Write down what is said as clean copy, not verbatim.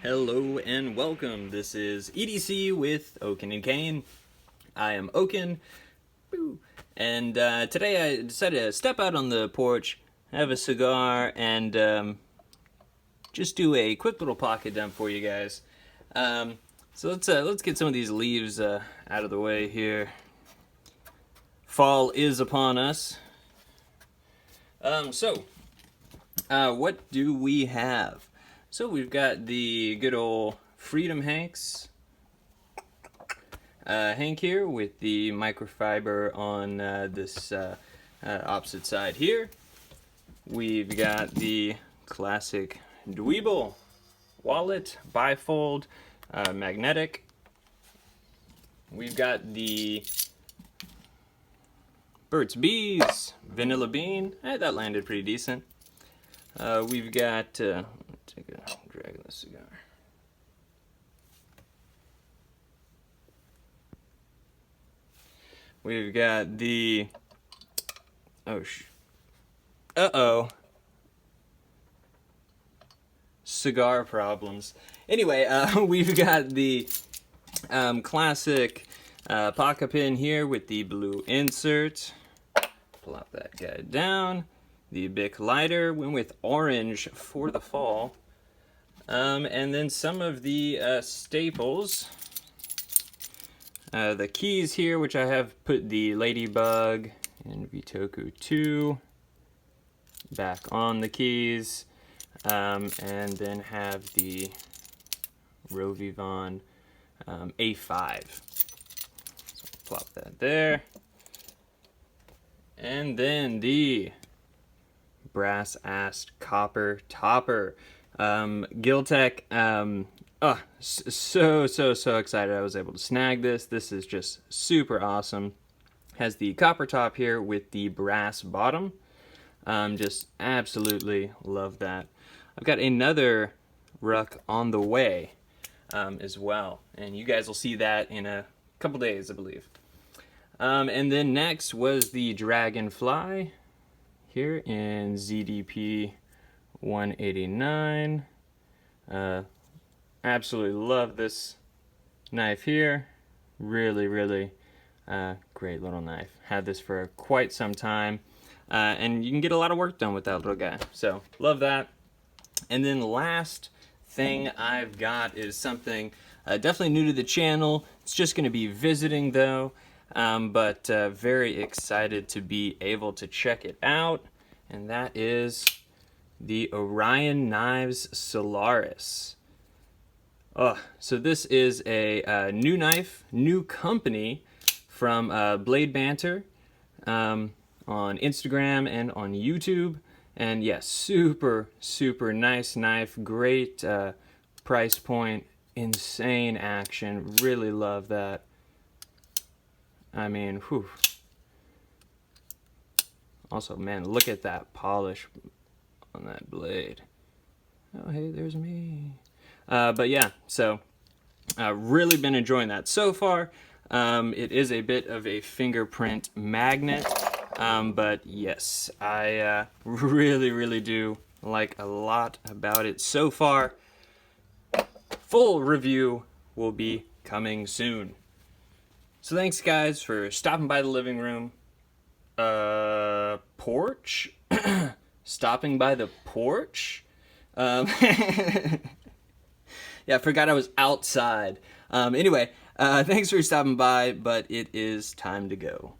Hello and welcome. This is EDC with Oaken and Kane. I am Oaken, and today I decided to step out on the porch, have a cigar, and just do a quick little pocket dump for you guys. So let's get some of these leaves out of the way here. Fall is upon us. What do we have? So we've got the good old Freedom Hanks Hank here with the microfiber on this opposite side here. We've got the classic Dweeble wallet, bifold, magnetic. We've got the Burt's Bees Vanilla Bean. That landed pretty decent. We've got, take a drag of the cigar. We've got the, cigar problems. Anyway, we've got the classic pocket pin here with the blue insert. Plop that guy down. The Bic lighter went with orange for the fall. And then some of the staples. The keys here, which I have put the Ladybug and Vitoku 2 back on the keys. And then have the Rovivon A5. So plop that there. And then the brass-assed copper topper. Giltech, so excited I was able to snag this. This is just super awesome. Has the copper top here with the brass bottom. Just absolutely love that. I've got another ruck on the way as well, and you guys will see that in a couple days, I believe. And then next was the Dragonfly here in ZDP 189. Absolutely love this knife here. Really great little knife. Had this for quite some time, and you can get a lot of work done with that little guy. So love that. And then last thing I've got is something definitely new to the channel. It's just going to be visiting though, but very excited to be able to check it out. And that is the Orion Knives Solaris. So this is a new knife, new company from Blade Banter on Instagram and on YouTube. And yes, super nice knife, great price point, insane action, really love that. I mean, whew. Also, man, look at that polish on that blade. Oh, hey, there's me. But yeah, so really been enjoying that so far. It is a bit of a fingerprint magnet, but yes, I really do like a lot about it so far. Full review will be coming soon. So thanks guys for stopping by the living room. Porch? Stopping by the porch? Yeah, I forgot I was outside. Anyway, thanks for stopping by, but it is time to go.